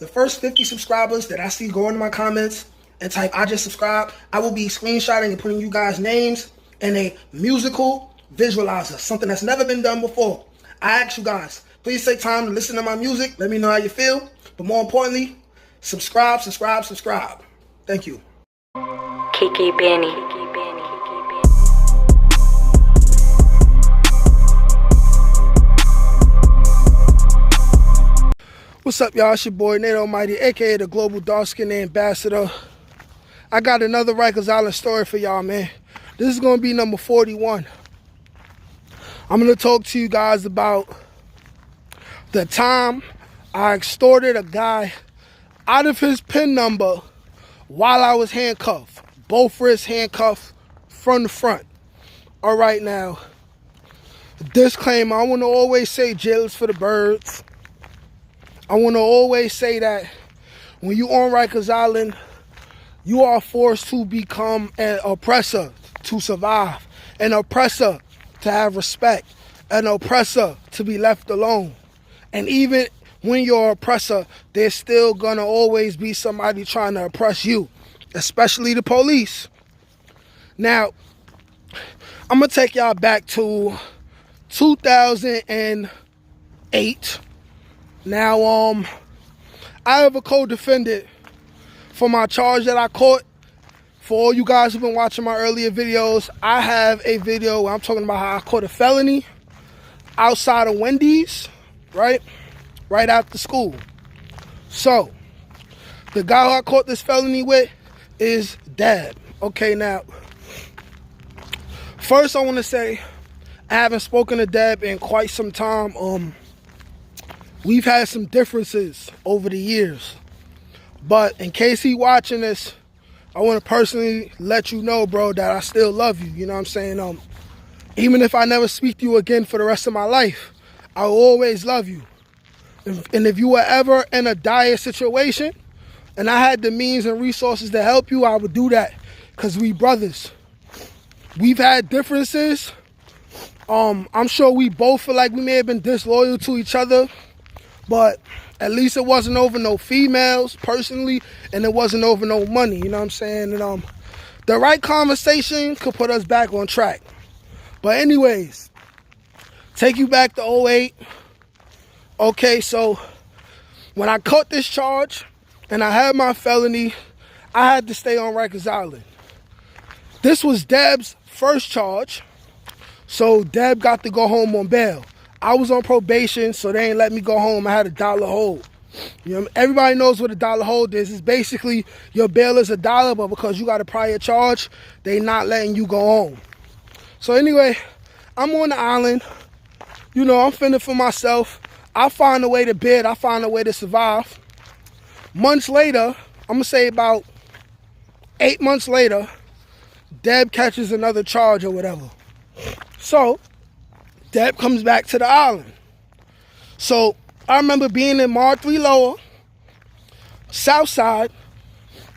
The first 50 subscribers that I see go into my comments and type "I just subscribed," I will be screenshotting and putting you guys' names in a musical visualizer, something that's never been done before. I ask you guys, please take time to listen to my music. Let me know how you feel. But more importantly, subscribe. Thank you. Kiki Benny. What's up, y'all? It's your boy, Nate Almighty, a.k.a. the Global Dark Skin Ambassador. I got another Rikers Island story for y'all, man. This is going to be number 41. I'm going to talk to you guys about the time I extorted a guy out of his PIN number while I was handcuffed. Both wrists handcuffed from the front. All right, now, disclaimer, I want to always say jail is for the birds. I want to always say that when you on Rikers Island, you are forced to become an oppressor to survive, an oppressor to have respect, an oppressor to be left alone. And even when you're an oppressor, there's still going to always be somebody trying to oppress you, especially the police. Now, I'm going to take y'all back to 2008. Now, I have a co-defendant for my charge that I caught. For all you guys who've been watching my earlier videos, I have a video where I'm talking about how I caught a felony outside of Wendy's, right after school. So, the guy who I caught this felony with is Dad. Okay, now, first I want to say I haven't spoken to Deb in quite some time. We've had some differences over the years, but in case he watching this, I want to personally let you know, bro, that I still love you. You know what I'm saying? Even if I never speak to you again for the rest of my life, I will always love you. And if you were ever in a dire situation and I had the means and resources to help you, I would do that, because we brothers. We've had differences. I'm sure we both feel like we may have been disloyal to each other, but at least it wasn't over no females, personally, and it wasn't over no money, you know what I'm saying? And the right conversation could put us back on track. But anyways, take you back to 08. Okay, so when I caught this charge and I had my felony, I had to stay on Rikers Island. This was Deb's first charge, so Deb got to go home on bail. I was on probation, so they ain't let me go home. I had a dollar hold. You know, everybody knows what a dollar hold is. It's basically your bail is $1, but because you got a prior charge, they not letting you go home. So anyway, I'm on the island. You know, I'm fending for myself. I find a way to bid. I find a way to survive. Months later, I'm going to say about 8 months later, Deb catches another charge or whatever. So Deb comes back to the island. So I remember being in Mar 3 Lower, South Side,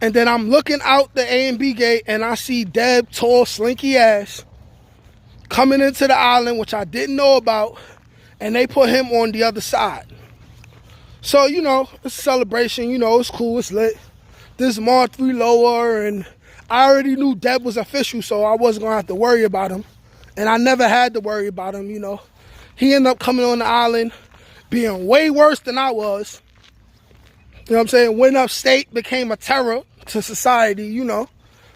and then I'm looking out the A and B gate and I see Deb, tall, slinky ass, coming into the island, which I didn't know about, and they put him on the other side. So, you know, it's a celebration, you know, it's cool, it's lit. This is Mar 3 Lower, and I already knew Deb was official, so I wasn't going to have to worry about him. And I never had to worry about him, you know. He ended up coming on the island, being way worse than I was. You know what I'm saying? Went upstate, became a terror to society, you know.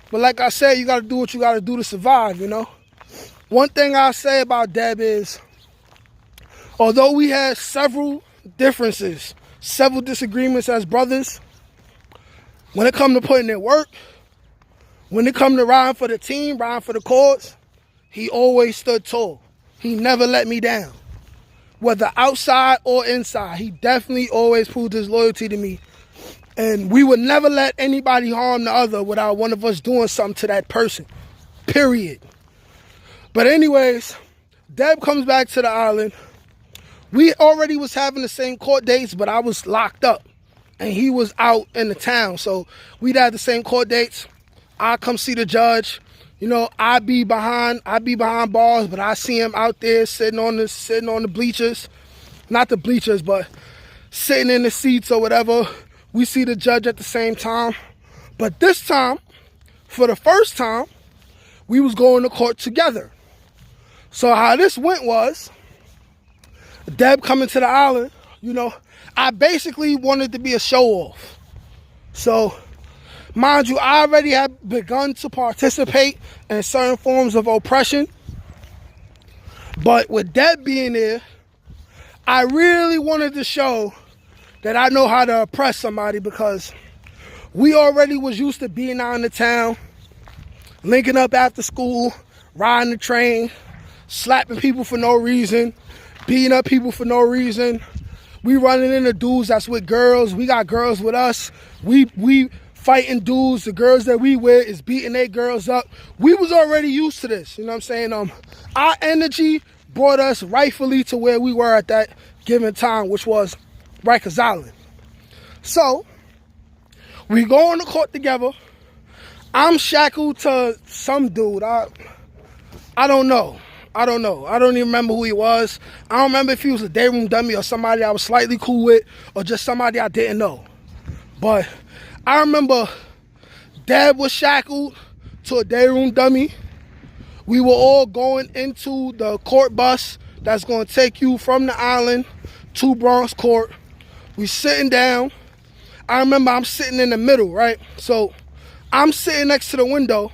But like I said, you got to do what you got to do to survive, you know. One thing I say about Deb is, although we had several differences, several disagreements as brothers, when it come to putting in work, when it come to riding for the team, riding for the cause, he always stood tall. He never let me down. Whether outside or inside, he definitely always proved his loyalty to me. And we would never let anybody harm the other without one of us doing something to that person. Period. But anyways, Deb comes back to the island. We already was having the same court dates, but I was locked up. And he was out in the town. So we'd have the same court dates. I come see the judge. You know, I be behind bars, but I see him out there sitting on the bleachers. Not the bleachers, but sitting in the seats or whatever, we see the judge at the same time. But this time, for the first time, we was going to court together. So how this went was, Deb coming to the island, you know, I basically wanted to be a show-off. So, mind you, I already had begun to participate in certain forms of oppression. But with Deb being there, I really wanted to show that I know how to oppress somebody, because we already was used to being out in the town, linking up after school, riding the train, slapping people for no reason, beating up people for no reason. We running into dudes that's with girls. We got girls with us. We fighting dudes. The girls that we with is beating their girls up. We was already used to this. You know what I'm saying? Our energy brought us rightfully to where we were at that given time, which was Rikers Island. So we go on the court together. I'm shackled to some dude. I don't know. I don't even remember who he was. I don't remember if he was a day room dummy or somebody I was slightly cool with, or just somebody I didn't know. But I remember Dad was shackled to a day room dummy. We were all going into the court bus that's going to take you from the island to Bronx Court. We sitting down. I remember I'm sitting in the middle, right? So I'm sitting next to the window.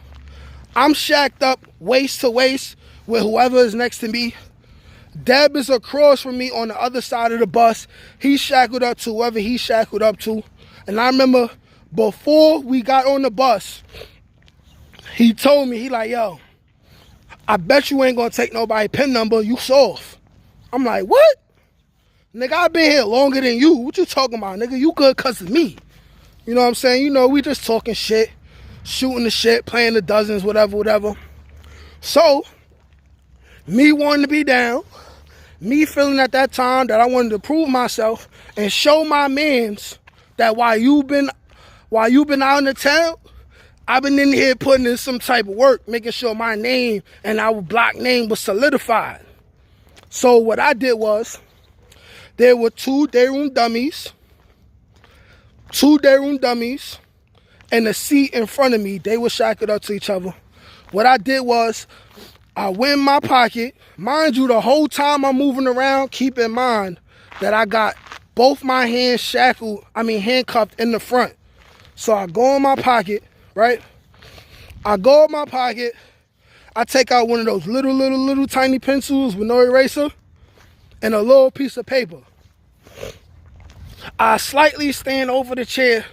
I'm shacked up waist to waist with whoever is next to me. Deb is across from me on the other side of the bus. He's shackled up to whoever he's shackled up to. And I remember before we got on the bus, he told me, he like, yo, I bet you ain't gonna take nobody PIN number, you soft. I'm like, what? Nigga, I been here longer than you. What you talking about, nigga? You good cause of me. You know what I'm saying? You know, we just talking shit, shooting the shit, playing the dozens, whatever. So, me wanting to be down, me feeling at that time that I wanted to prove myself and show my mans that while you been out in the town, I've been in here putting in some type of work, making sure my name and our block name was solidified. So what I did was, there were two day room dummies, and the seat in front of me. They were shackled up to each other. What I did was, I went in my pocket. Mind you, the whole time I'm moving around, keep in mind that I got both my hands handcuffed in the front. So I go in my pocket, right? I go in my pocket. I take out one of those little tiny pencils with no eraser and a little piece of paper. I slightly stand over the chair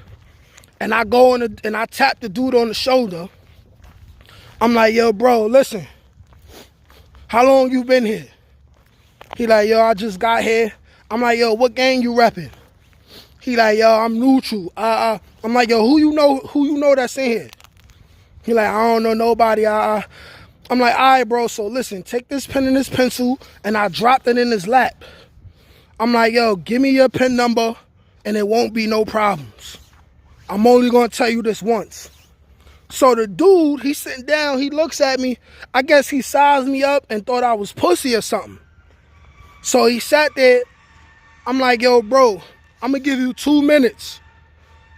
and I go in and I tap the dude on the shoulder. I'm like, yo, bro, listen. How long you been here? He like, yo, I just got here. I'm like, yo, what gang you repping? He like, yo, I'm neutral. I'm like, yo, who you know that's in here? He like, I don't know nobody. I'm like, all right, bro, so listen, take this pen and this pencil, and I dropped it in his lap. I'm like, yo, give me your PIN number, and it won't be no problems. I'm only gonna tell you this once. So the dude, he's sitting down, he looks at me. I guess he sized me up and thought I was pussy or something. So he sat there. I'm like, yo, bro, I'm gonna give you 2 minutes.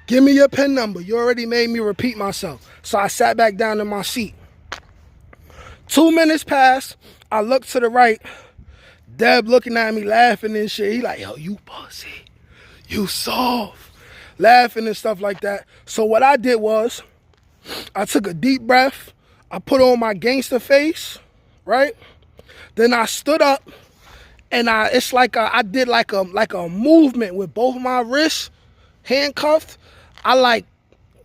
Give me your PIN number. You already made me repeat myself. So I sat back down in my seat. 2 minutes passed. I looked to the right. Deb looking at me, laughing and shit. He like, yo, you pussy. You soft. Laughing and stuff like that. So what I did was, I took a deep breath. I put on my gangster face, right? Then I stood up, and it's like I did like a movement with both my wrists handcuffed. I like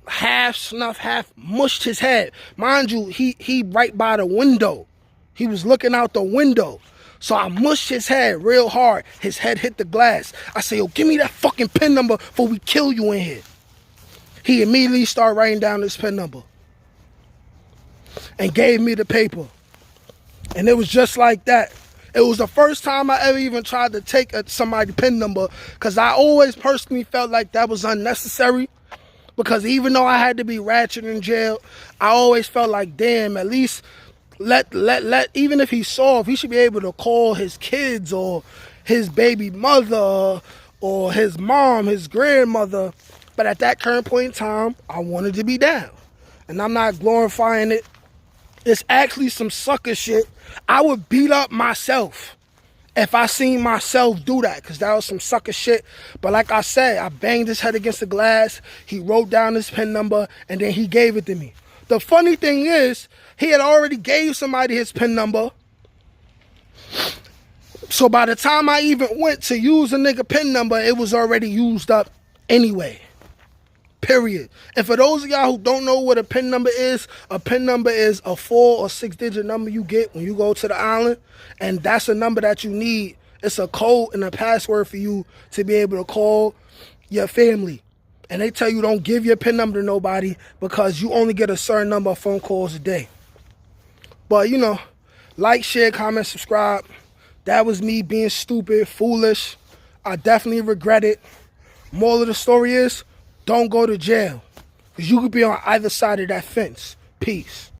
half snuff, half mushed his head. Mind you, he right by the window. He was looking out the window. So I mushed his head real hard. His head hit the glass. I said, yo, give me that fucking PIN number before we kill you in here. He immediately started writing down his PIN number and gave me the paper. And it was just like that. It was the first time I ever even tried to take somebody's PIN number, because I always personally felt like that was unnecessary. Because even though I had to be ratchet in jail, I always felt like, damn, at least let even if he's soft, he should be able to call his kids or his baby mother or his mom, his grandmother, But at that current point in time, I wanted to be down. And I'm not glorifying it. It's actually some sucker shit. I would beat up myself if I seen myself do that, because that was some sucker shit. But like I said, I banged his head against the glass. He wrote down his PIN number, and then he gave it to me. The funny thing is, he had already gave somebody his PIN number. So by the time I even went to use a nigga PIN number, it was already used up anyway. Period. And for those of y'all who don't know what a PIN number is a 4 or 6 digit number you get when you go to the island. And that's a number that you need. It's a code and a password for you to be able to call your family. And they tell you don't give your PIN number to nobody because you only get a certain number of phone calls a day. But, you know, like, share, comment, subscribe. That was me being stupid, foolish. I definitely regret it. Moral of the story is, don't go to jail. Because you could be on either side of that fence. Peace.